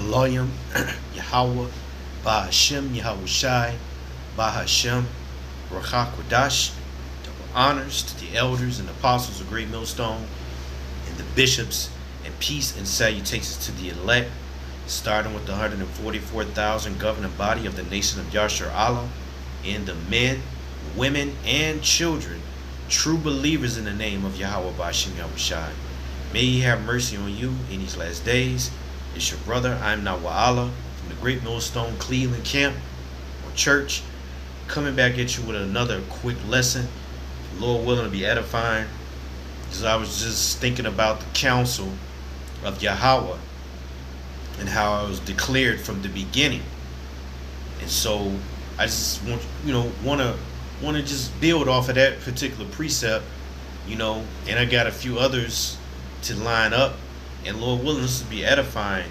Elohim, Yahweh, Bahashem, Yahushai, Bahashem, Ruach HaKodesh. Double honors to the elders and apostles of Great Millstone, and the bishops, and peace and salutations to the elect, starting with the 144,000 governing body of the nation of Yashar Allah, and the men, women, and children, true believers in the name of Yahweh Bahashem Yahushai. May He have mercy on you in these last days. It's your brother, I'm Nawa'Allah, from the Great Millstone Cleveland Camp or Church, coming back at you with another quick lesson, Lord willing, to be edifying. Because I was just thinking about the counsel of Yahweh and how it was declared from the beginning. And so I just want to just build off of that particular precept, and I got a few others to line up, and Lord willing, this will be edifying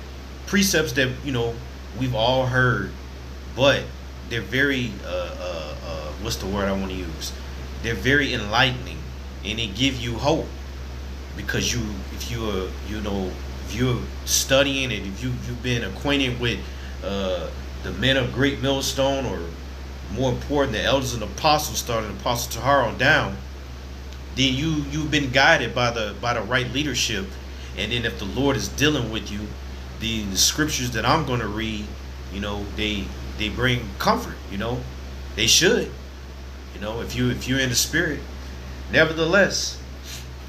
precepts that we've all heard, but they're very what's the word I want to use? They're very enlightening, and they give you hope, because if you're studying and if you've been acquainted with the men of Great Millstone, or more important, the elders and apostles, starting Apostle Tahar on down, then you've been guided by the right leadership. And then if the Lord is dealing with you, the scriptures that I'm going to read, they bring comfort. They should. If you're in the spirit. Nevertheless,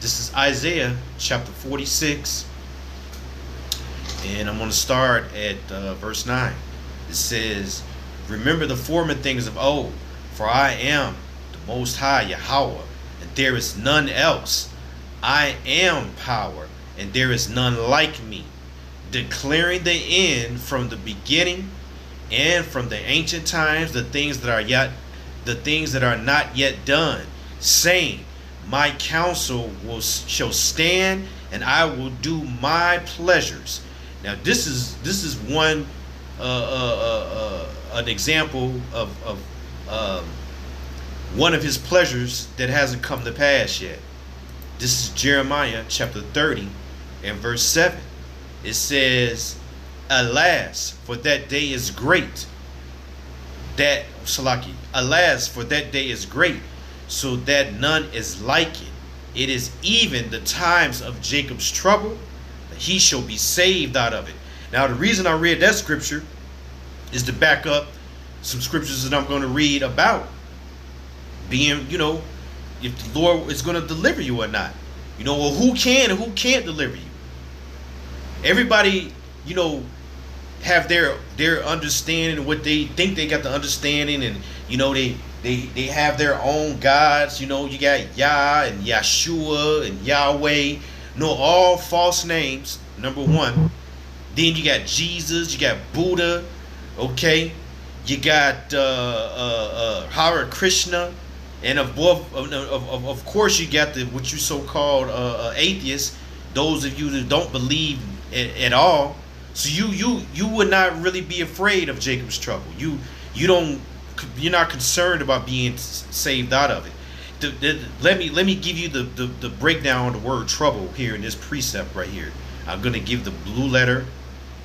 this is Isaiah chapter 46, and I'm going to start at verse 9. It says, "Remember the former things of old, for I am the Most High Yahweh, and there is none else. I am power, and there is none like me, declaring the end from the beginning, and from the ancient times the things that are not yet done, saying, my counsel shall stand, and I will do my pleasures." Now this is one an example of one of His pleasures that hasn't come to pass yet. This is Jeremiah chapter 30 and verse 7. It says, "Alas, for that day is great. Alas, for that day is great, so that none is like it. It is even the times of Jacob's trouble, that he shall be saved out of it." Now, the reason I read that scripture is to back up some scriptures that I'm going to read about being, if the Lord is going to deliver you or not. Or who can and who can't deliver you. Everybody, have their understanding, what they think they got the understanding, and they have their own gods. You got Yah and Yeshua and Yahweh, all false names, number one. Then you got Jesus, you got Buddha, okay, you got Hare Krishna, and of course you got what you so-called atheists, those of you that don't believe at all. So you would not really be afraid of Jacob's trouble. You're not concerned about being saved out of it. Let me give you the breakdown of the word trouble here in this precept right here. I'm going to give the blue letter.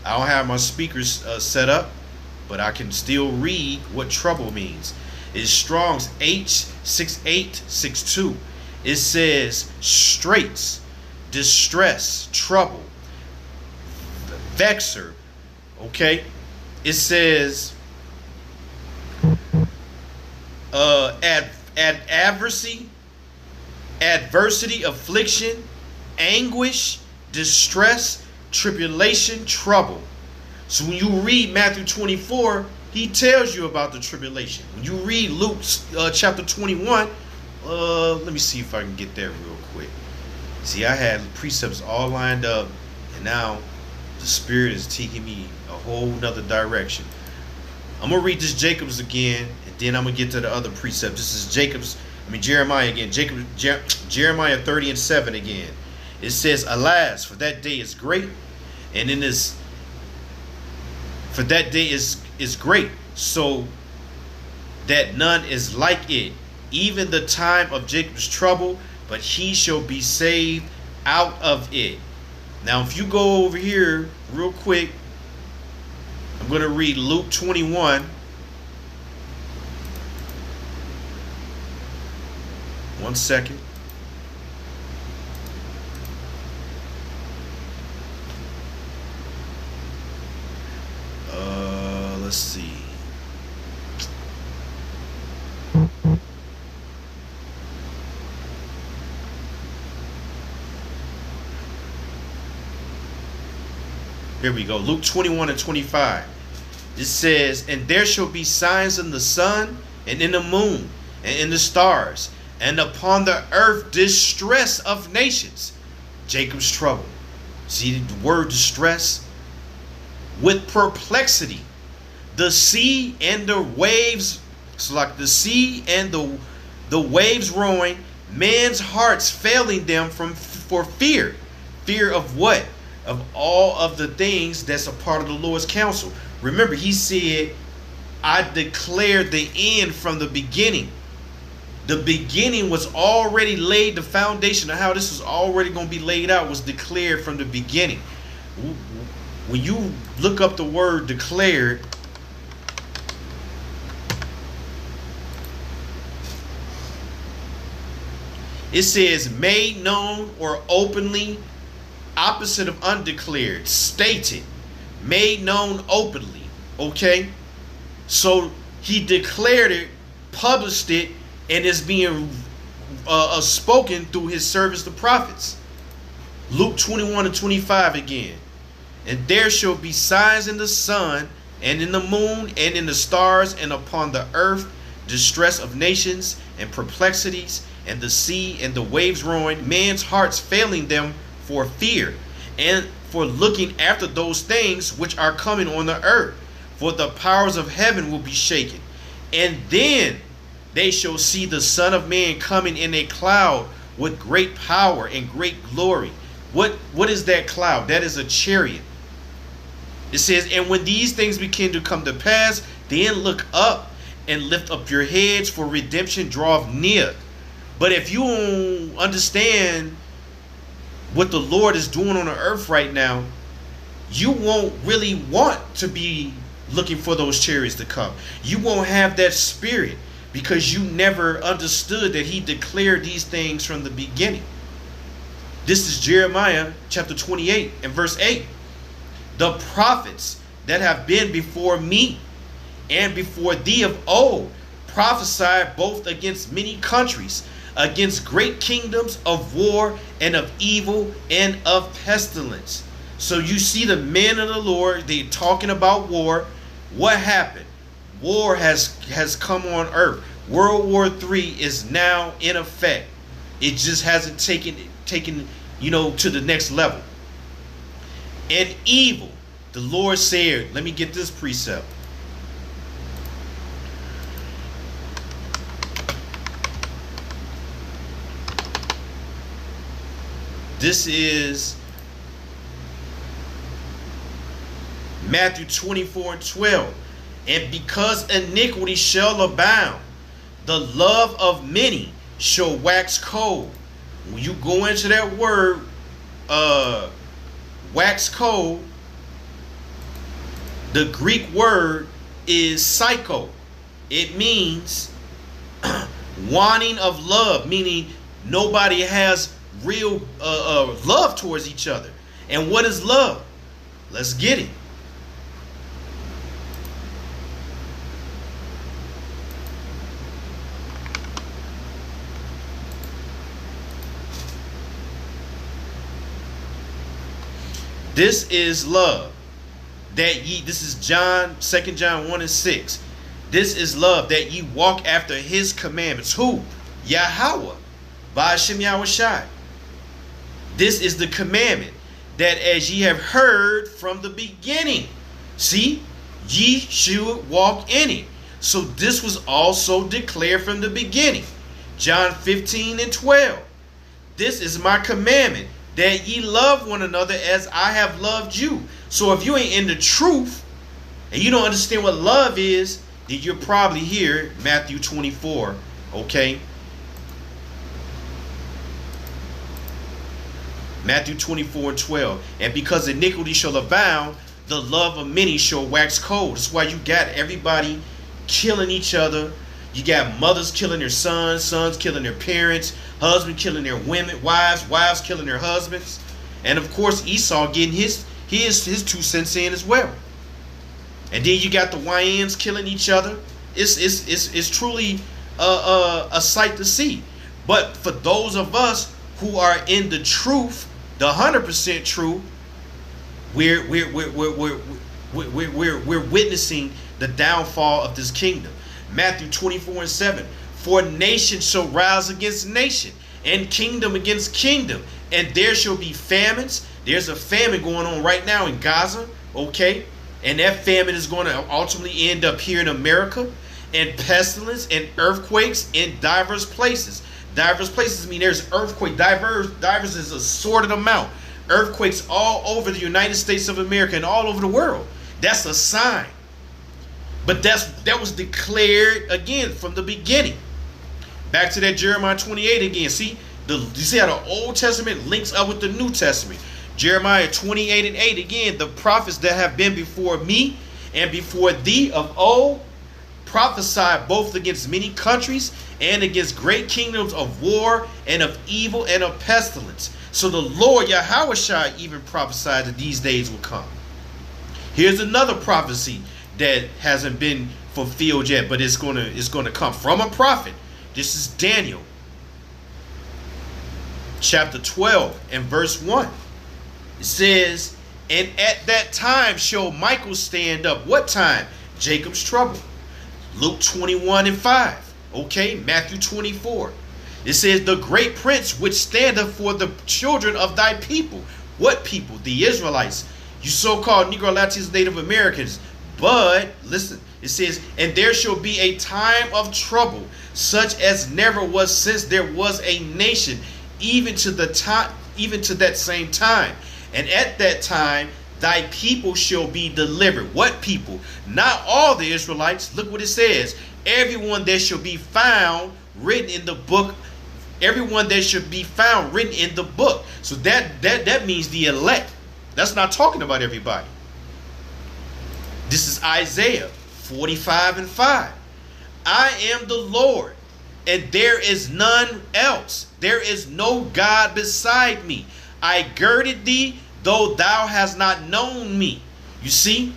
I don't have my speakers set up, but I can still read what trouble means. It's Strong's H6862. It says straits, distress, trouble, vexer. Okay, it says adversity, affliction, anguish, distress, tribulation, trouble. So when you read Matthew 24, he tells you about the tribulation. When you read Luke chapter 21, let me see if I can get there real quick. See, I had precepts all lined up, and now the Spirit is taking me a whole nother direction. I'm going to read this Jacob's again, and then I'm going to get to the other precept. This is Jeremiah again. Jeremiah 30 and 7 again. It says, "Alas, for that day is great, and in this, for that day is great, so that none is like it. Even the time of Jacob's trouble, but he shall be saved out of it." Now, if you go over here real quick I'm going to read Luke 21. One second. Let's see. Here we go. Luke 21 and 25. It says, "And there shall be signs in the sun and in the moon and in the stars, and upon the earth distress of nations." Jacob's trouble. See the word distress? "With perplexity. The sea and the waves," so like the sea and the waves roaring, "man's hearts failing them for fear." Fear of what? Of all of the things that's a part of the Lord's counsel. Remember, he said, "I declared the end from the beginning." The beginning was already laid. The foundation of how this is already going to be laid out was declared from the beginning. When you look up the word declared, it says made known or openly, opposite of undeclared, stated, made known openly. Okay, so he declared it, published it, and it's being spoken through his servants, the prophets. Luke 21 and 25 again. "And there shall be signs in the sun and in the moon and in the stars, and upon the earth distress of nations and perplexities, and the sea and the waves roaring, man's hearts failing them for fear, and for looking after those things which are coming on the earth. For the powers of heaven will be shaken. And then they shall see the Son of Man coming in a cloud with great power and great glory." What is that cloud? That is a chariot. It says, "And when these things begin to come to pass, then look up and lift up your heads, for redemption draweth near." But if you don't understand what the Lord is doing on the earth right now, you won't really want to be looking for those chariots to come. You won't have that spirit because you never understood that he declared these things from the beginning. This is Jeremiah chapter 28 and verse 8. "The prophets that have been before me and before thee of old prophesied both against many countries, against great kingdoms, of war and of evil and of pestilence." So you see the men of the Lord, they're talking about war. What happened? War has come on earth. World War III is now in effect. It just hasn't taken to the next level. "And evil," the Lord said, let me get this precept. This is Matthew 24 and 12. "And because iniquity shall abound, the love of many shall wax cold." When you go into that word, wax cold, the Greek word is psycho. It means wanting of love, meaning nobody has real love towards each other. And what is love? Let's get it. This is love. This is John, 2 John 1 and 6. "This is love, that ye walk after his commandments." Who? Yahweh. Ba'ashem Yahushai. "This is the commandment, that as ye have heard from the beginning." See? "Ye should walk in it." So this was also declared from the beginning. John 15 and 12. "This is my commandment, that ye love one another as I have loved you." So if you ain't in the truth and you don't understand what love is, then you're probably here, Matthew 24, okay? Matthew 24 and 12. "And because iniquity shall abound, the love of many shall wax cold. That's why you got everybody killing each other. You got mothers killing their sons, sons killing their parents, husbands killing their women, wives killing their husbands. And of course Esau getting his 2 cents in as well. And then you got the YNs killing each other. It's truly a sight to see. But for those of us who are in the truth, the 100% truth, we're witnessing the downfall of this kingdom. Matthew 24:7. For nation shall rise against nation, and kingdom against kingdom, and there shall be famines. There's a famine going on right now in Gaza, okay? And that famine is going to ultimately end up here in America. And pestilence and earthquakes in diverse places. Diverse places mean there's earthquake. Diverse is a sorted amount. Earthquakes all over the United States of America and all over the world. That's a sign. But that was declared again from the beginning. Back to that Jeremiah 28 again. You see how the Old Testament links up with the New Testament. Jeremiah 28:8 again. The prophets that have been before me and before thee of old prophesied both against many countries and against great kingdoms of war and of evil and of pestilence. So the Lord Yahushua even prophesied that these days will come. Here's another prophecy that hasn't been fulfilled yet, but it's gonna come from a prophet. This is Daniel chapter 12 and verse 1. It says, and at that time shall Michael stand up. What time? Jacob's trouble. Luke 21:5. Okay, Matthew 24. It says, the great prince which standeth for the children of thy people. What people? The Israelites. You so-called Negro, Latinos, Native Americans. But listen, it says, and there shall be a time of trouble, such as never was since there was a nation, even to that same time. And at that time thy people shall be delivered. What people? Not all the Israelites. Look what it says. Everyone that shall be found written in the book. Everyone that should be found written in the book. So that means the elect. That's not talking about everybody. This is Isaiah 45:5. I am the Lord, and there is none else. There is no God beside me. I girded thee, though thou hast not known me. You see,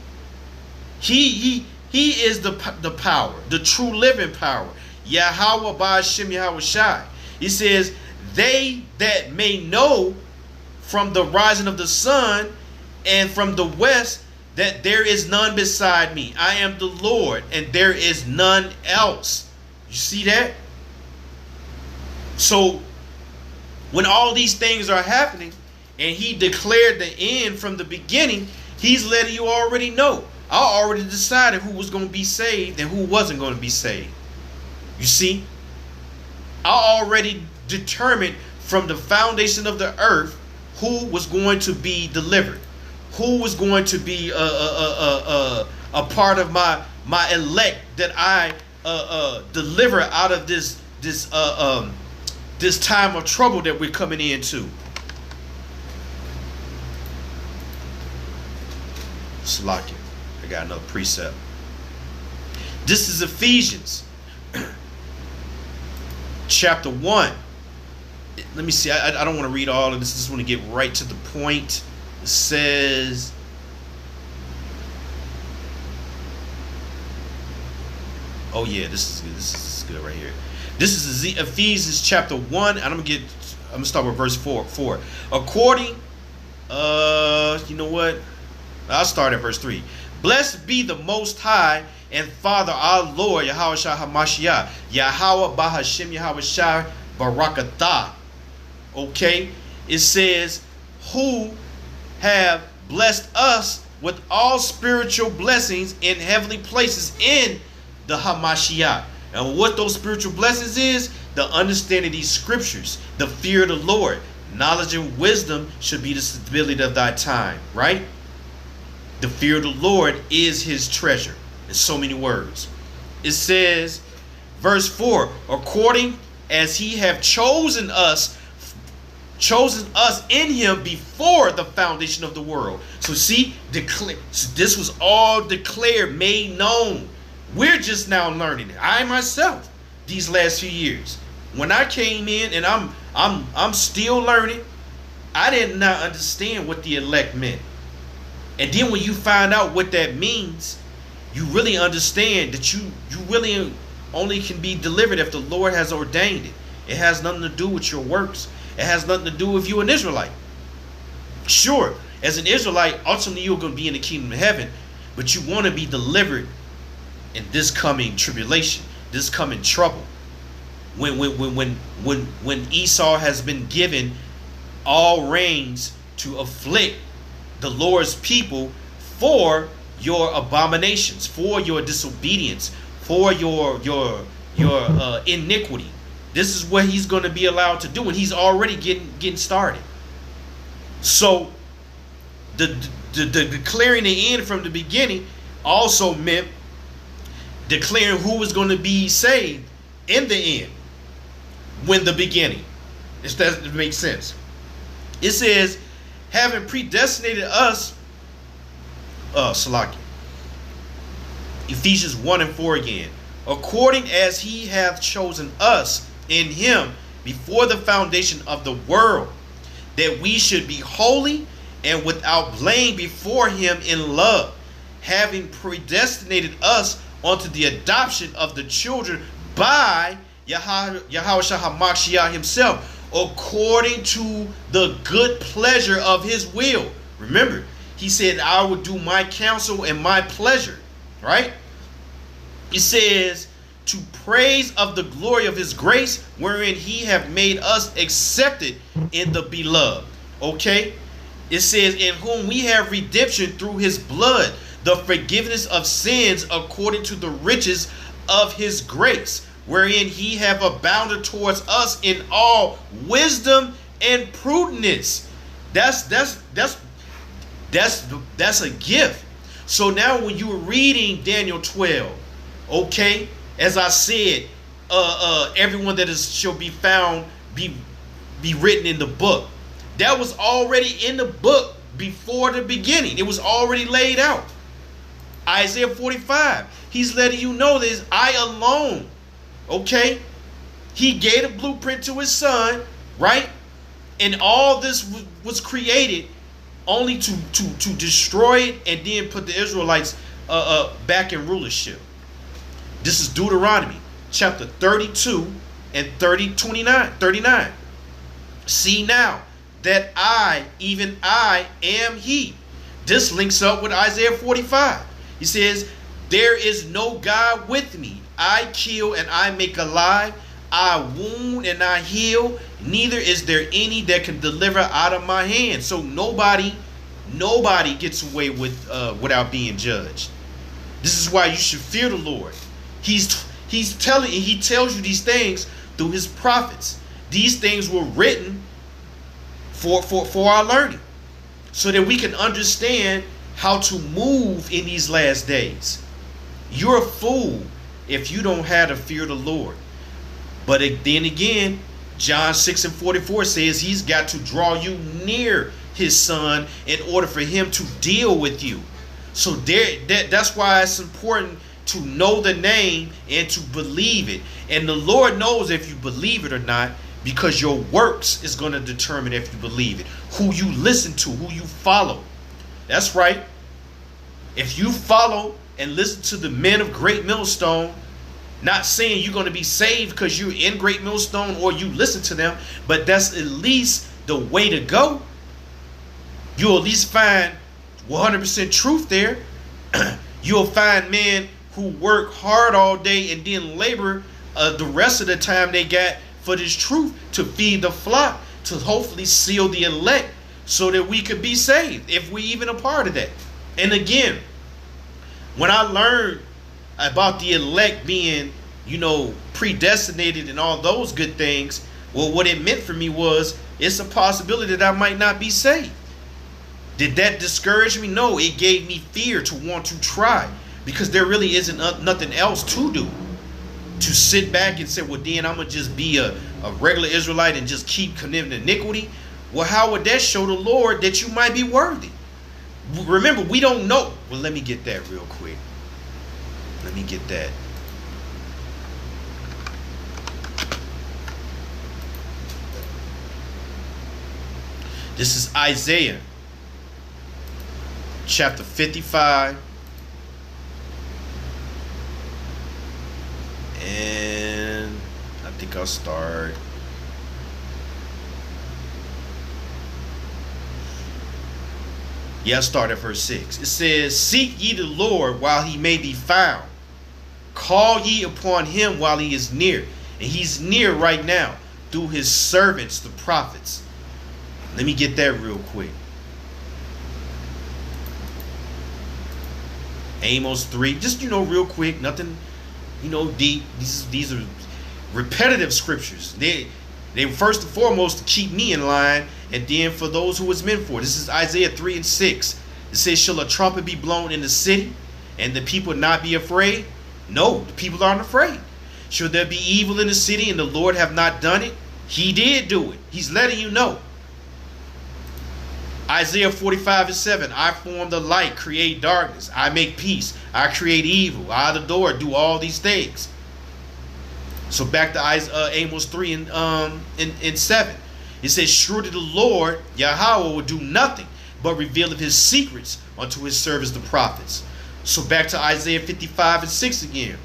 he is the power, the true living power. Yahweh Ba'ashem Yahushai. He says, they that may know from the rising of the sun and from the west that there is none beside me. I am the Lord, and there is none else. You see that? So when all these things are happening, and he declared the end from the beginning, he's letting you already know. I already decided who was going to be saved and who wasn't going to be saved. You see? I already determined from the foundation of the earth who was going to be delivered. Who was going to be a part of my elect that I deliver out of this time of trouble that we're coming into. Slakia. I got another precept. This is Ephesians chapter 1. Let me see. I don't want to read all of this. I just want to get right to the point. It says, oh yeah, this is good. This is good right here. This is Ephesians chapter 1. And I'm gonna start with verse 4. According, you know what? I'll start at verse 3. Blessed be the Most High and Father our Lord Yahushua HaMashiach, Yahweh Bahashem Yahushua Barakatah. Okay, it says, who have blessed us with all spiritual blessings in heavenly places in the Hamashiach. And what those spiritual blessings is, the understanding of these scriptures, the fear of the Lord, knowledge and wisdom should be the stability of thy time, right? The fear of the Lord is his treasure. In so many words. It says, verse 4, according as he have chosen us chosen us in him before the foundation of the world. So see, so this was all declared, made known. We're just now learning it. I myself, these last few years, when I came in, and I'm still learning, I did not understand what the elect meant. And then when you find out what that means, you really understand that you really only can be delivered if the Lord has ordained it. It has nothing to do with your works. It has nothing to do with you, an Israelite. Sure, as an Israelite, ultimately you're going to be in the kingdom of heaven, but you want to be delivered in this coming tribulation, this coming trouble. When Esau has been given all reins to afflict the Lord's people for your abominations, for your disobedience, for your iniquity. This is what he's going to be allowed to do, and he's already getting started. So the declaring the end from the beginning also meant declaring who was going to be saved in the end, when the beginning. If that makes sense. It says, having predestinated us, Salakia. Ephesians 1 and 4 again. According as he hath chosen us in him before the foundation of the world, that we should be holy and without blame before him in love, having predestinated us unto the adoption of the children by Yahweh HaMashiach himself, according to the good pleasure of his will. Remember, he said, I will do my counsel and my pleasure, right? It says, to praise of the glory of his grace, wherein he have made us accepted in the beloved. Okay? It says, in whom we have redemption through his blood, the forgiveness of sins according to the riches of his grace, wherein he have abounded towards us in all wisdom and prudence. That's a gift. So now when you were reading Daniel 12, okay, as I said, everyone that shall be found be written in the book. That was already in the book before the beginning. It was already laid out. Isaiah 45. He's letting you know this. I alone. Okay? He gave a blueprint to his son, right? And all this was created only to destroy it and then put the Israelites back in rulership. This is Deuteronomy chapter 32 and 39. See now that I, even I, am he. This links up with Isaiah 45. He says, there is no God with me. I kill and I make alive. I wound and I heal. Neither is there any that can deliver out of my hand. So nobody gets away with without being judged. This is why you should fear the Lord. He tells you these things through his prophets. These things were written for our learning, so that we can understand how to move in these last days. You're a fool if you don't have to fear the Lord. But then again, John 6 and 44 says he's got to draw you near his son in order for him to deal with you. So that's why it's important to know the name and to believe it. And the Lord knows if you believe it or not, because your works is going to determine if you believe it. Who you listen to, who you follow. That's right. If you follow and listen to the men of Great Millstone, not saying you're going to be saved because you're in Great Millstone or you listen to them, but that's at least the way to go. You'll at least find 100% truth there. You'll find men who work hard all day and then labor the rest of the time they got for this truth to feed the flock, to hopefully seal the elect so that we could be saved, if we even a part of that. And again, when I learned about the elect being, predestinated and all those good things, well, what it meant for me was it's a possibility that I might not be saved. Did that discourage me? No, it gave me fear to want to try, because there really isn't nothing else to do. To sit back and say, well, then I'm going to just be a regular Israelite and just keep committing iniquity. Well, how would that show the Lord that you might be worthy? Remember, we don't know. Well, let me get that real quick. Let me get that. This is Isaiah chapter 55. And I think I'll start. Yeah, I'll start at verse 6. It says, "Seek ye the Lord while he may be found. Call ye upon him while he is near." And he's near right now through his servants, the prophets. Let me get that real quick. Amos 3. Just, real quick. Nothing, deep. These are repetitive scriptures. They first and foremost to keep me in line, and then for those who it's meant for. This is Isaiah 3 and 6. It says, "Shall a trumpet be blown in the city, and the people not be afraid?" No, the people aren't afraid. "Should there be evil in the city, and the Lord have not done it?" He did do it. He's letting you know. Isaiah 45 and 7. "I form the light, create darkness. I make peace. I create evil. I, the Lord, do all these things." So back to Amos 3 and 7. It says, "Surely the Lord, Yahweh, will do nothing, but revealeth his secrets unto his servants the prophets." So back to Isaiah 55 and 6 again.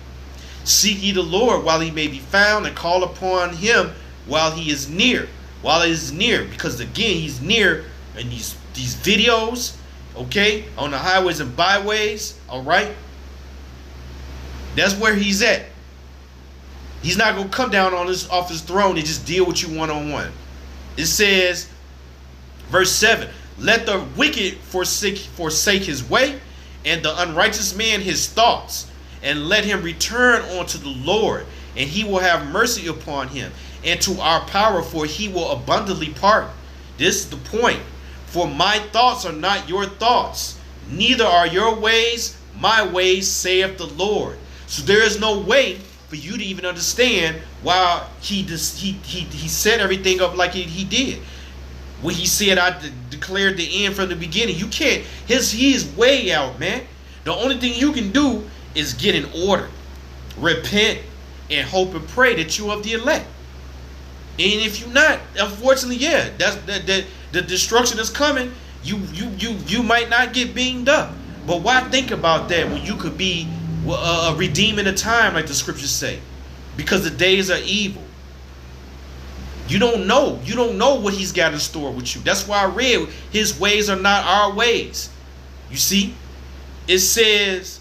"Seek ye the Lord while he may be found, and call upon him while he is near." While he is near, because again, he's near in these videos, okay, on the highways and byways, all right? That's where he's at. He's not going to come down off his throne and just deal with you one-on-one. It says, verse 7, "Let the wicked forsake his way, and the unrighteous man his thoughts, and let him return unto the Lord, and he will have mercy upon him, and to our power, for he will abundantly pardon." This is the point. "For my thoughts are not your thoughts, neither are your ways my ways, saith the Lord." So there is no way for you to even understand why he set everything up like he did. When he said, "I declared the end from the beginning." You can't. He is way out, man. The only thing you can do is get in order, repent, and hope and pray that you are of the elect. And if you're not, unfortunately, yeah, the destruction is coming. You might not get beamed up, but why think about that when you could be redeeming the time, like the scriptures say? Because the days are evil. You don't know. You don't know what he's got in store with you. That's why I read, his ways are not our ways. You see? It says,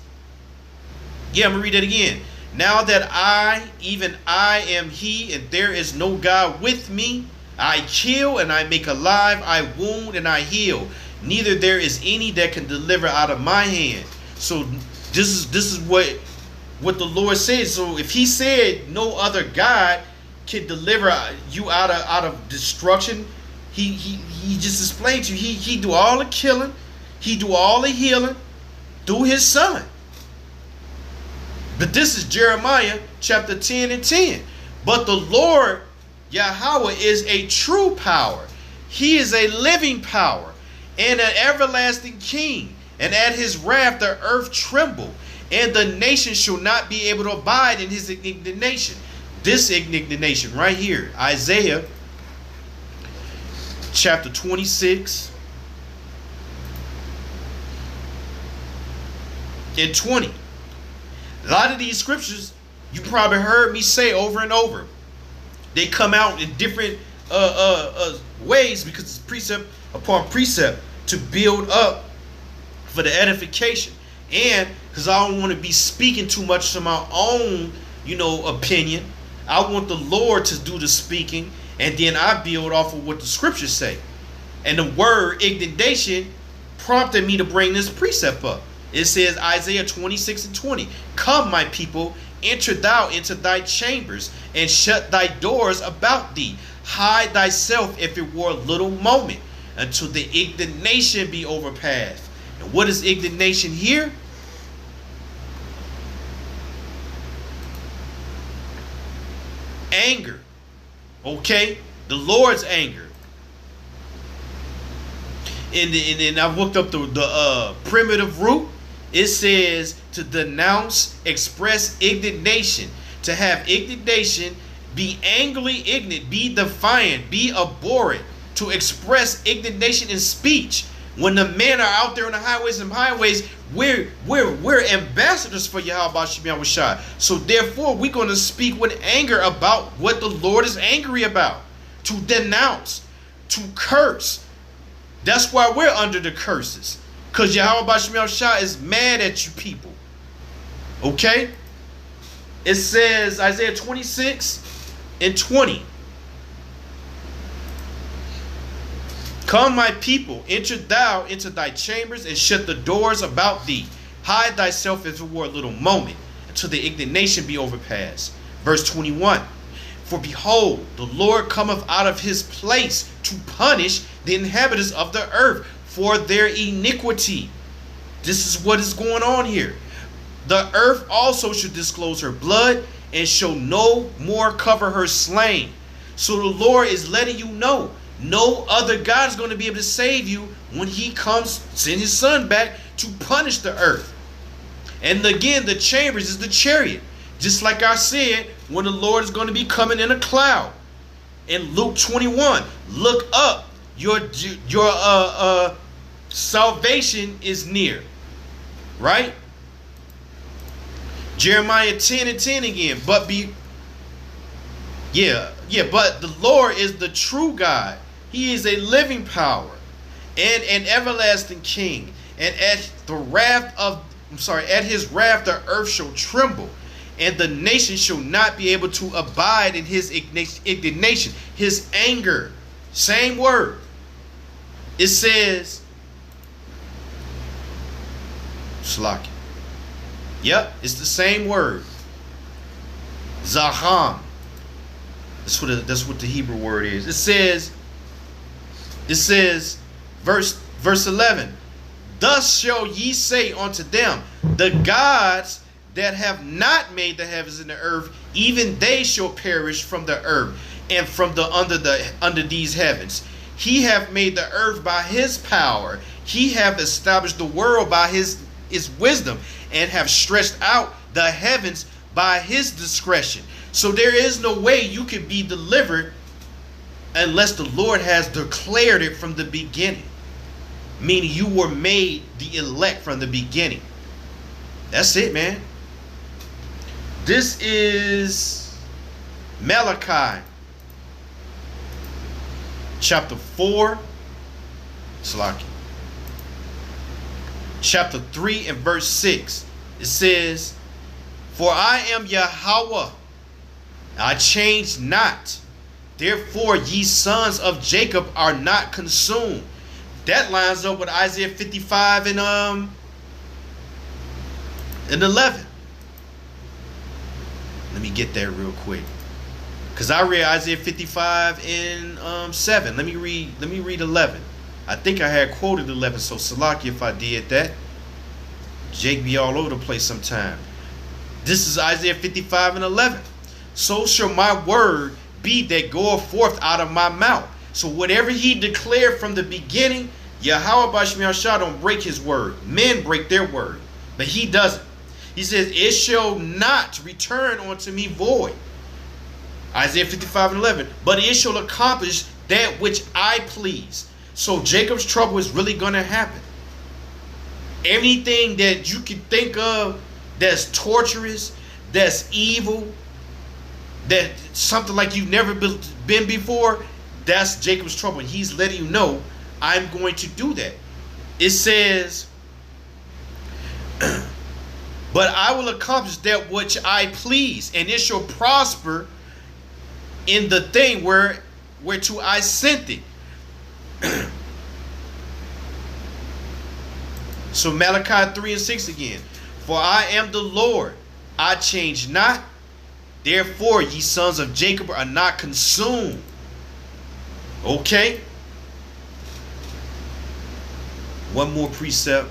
I'm going to read it again. "Now that I, even I, am he, and there is no God with me, I kill and I make alive, I wound and I heal. Neither there is any that can deliver out of my hand." So this is what the Lord says. So if he said no other God can deliver you out of destruction, he just explained to you, he do all the killing, he do all the healing through his son. But this is Jeremiah chapter 10 and 10. "But the Lord Yahweh is a true power. He is a living power and an everlasting king. And at his wrath the earth tremble, and the nation shall not be able to abide in his indignation." This indignation right here, Isaiah chapter 26 and 20. A lot of these scriptures you probably heard me say over and over. They come out in different ways because it's precept upon precept to build up for the edification, and because I don't want to be speaking too much to my own, opinion. I want the Lord to do the speaking, and then I build off of what the scriptures say. And the word indignation prompted me to bring this precept up. It says, Isaiah 26 and 20, "Come, my people, enter thou into thy chambers, and shut thy doors about thee. Hide thyself, if it were a little moment, until the indignation be overpassed." And what is indignation here? Anger. Okay? The Lord's anger. And I looked up the primitive root. It says to denounce, express indignation, to have indignation, be angrily indignant, be defiant, be abhorrent, to express indignation in speech. When the men are out there on the highways and byways, we're ambassadors for Yahweh Shem Shai. So therefore, we're going to speak with anger about what the Lord is angry about, to denounce, to curse. That's why we're under the curses, because Yahweh Shem Shai is mad at you people. Okay? It says, Isaiah 26:20. Come, my people, enter thou into thy chambers, and shut the doors about thee. Hide thyself as it were a little moment, until the indignation be overpassed. Verse 21. For behold, the Lord cometh out of his place to punish the inhabitants of the earth for their iniquity. This is what is going on here. The earth also should disclose her blood, and shall no more cover her slain. So the Lord is letting you know, no other God is going to be able to save you when he comes, send his son back to punish the earth. And again, the chambers is the chariot. Just like I said, when the Lord is going to be coming in a cloud. In Luke 21, look up. Your salvation is near. Right? Jeremiah 10:10 again. But the Lord is the true God. He is a living power and an everlasting king. And at his wrath the earth shall tremble, and the nation shall not be able to abide in his indignation, his anger. Same word. It says, Shlaki. Yep, it's the same word. Zaham. That's what the Hebrew word is. It says, verse 11, thus shall ye say unto them, the gods that have not made the heavens and the earth, even they shall perish from the earth and from under these heavens. He hath made the earth by his power. He hath established the world by his wisdom, and have stretched out the heavens by his discretion. So there is no way you can be delivered unless the Lord has declared it from the beginning. Meaning you were made the elect from the beginning. That's it, man. This is Malachi chapter 4. Slaki. Chapter 3 and verse 6. It says, for I am Yahweh, I change not. Therefore ye sons of Jacob are not consumed. That lines up with Isaiah 55 and 11. Let me get that real quick, because I read Isaiah 55 and 7. Let me read 11. I think I had quoted 11, so Salaki if I did that. Jake be all over the place sometime. This is Isaiah 55 and 11. So shall my word be that goeth forth out of my mouth. So whatever he declared from the beginning, Yahweh Bashmi Shah don't break his word. Men break their word, but he doesn't. He says, it shall not return unto me void. Isaiah 55 and 11. But it shall accomplish that which I please. So Jacob's trouble is really going to happen. Anything that you can think of that's torturous, that's evil, that something like you've never been before, that's Jacob's trouble. And he's letting you know, I'm going to do that. It says, but I will accomplish that which I please, and it shall prosper in the thing whereto I sent it. So Malachi 3 and 6 again. For I am the Lord, I change not. Therefore ye sons of Jacob are not consumed. Okay. One more precept.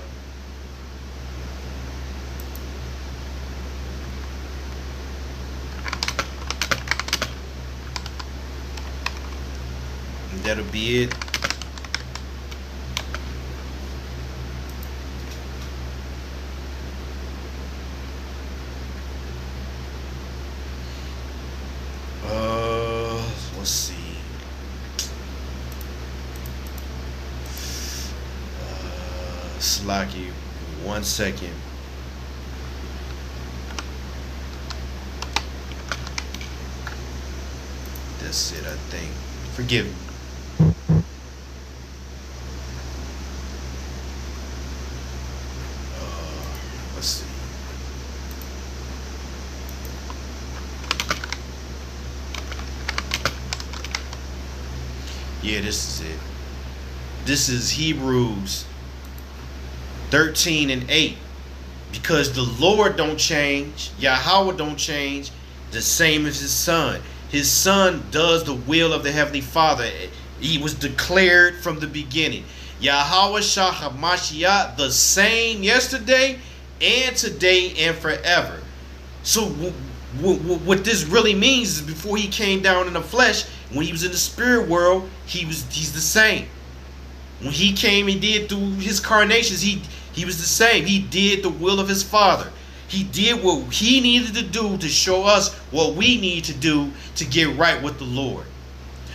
And that'll be it. Slacky, 1 second. That's it, I think. Forgive me. Let's see. Yeah, this is it. This is Hebrews 13:8. Because the Lord don't change, Yahweh don't change, the same as his son. His son does the will of the Heavenly Father. He was declared from the beginning. Yahweh Shah HaMashiach, the same yesterday and today and forever. So what this really means is before he came down in the flesh, when he was in the spirit world, he's the same. When he came and did through his carnations, he was the same. He did the will of his Father. He did what he needed to do to show us what we need to do to get right with the Lord.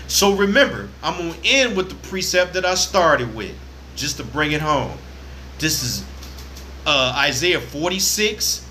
So remember, I'm going to end with the precept that I started with, just to bring it home. This is Isaiah 46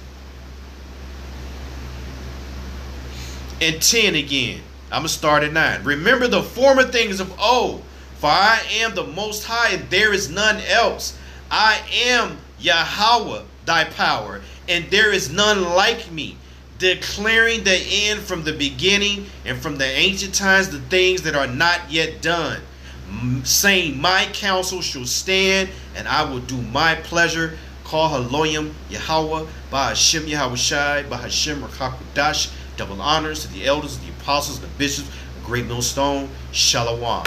and 10 again. I'm going to start at 9. Remember the former things of old, for I am the Most High, and there is none else. I am Yahweh, thy power, and there is none like me, declaring the end from the beginning, and from the ancient times the things that are not yet done, saying, my counsel shall stand, and I will do my pleasure. Call Haloyim Yahweh, Bahashem Yahushai, Bahashem Rakakudash. Double honors to the elders, the apostles, the bishops, the great millstone. Shalom.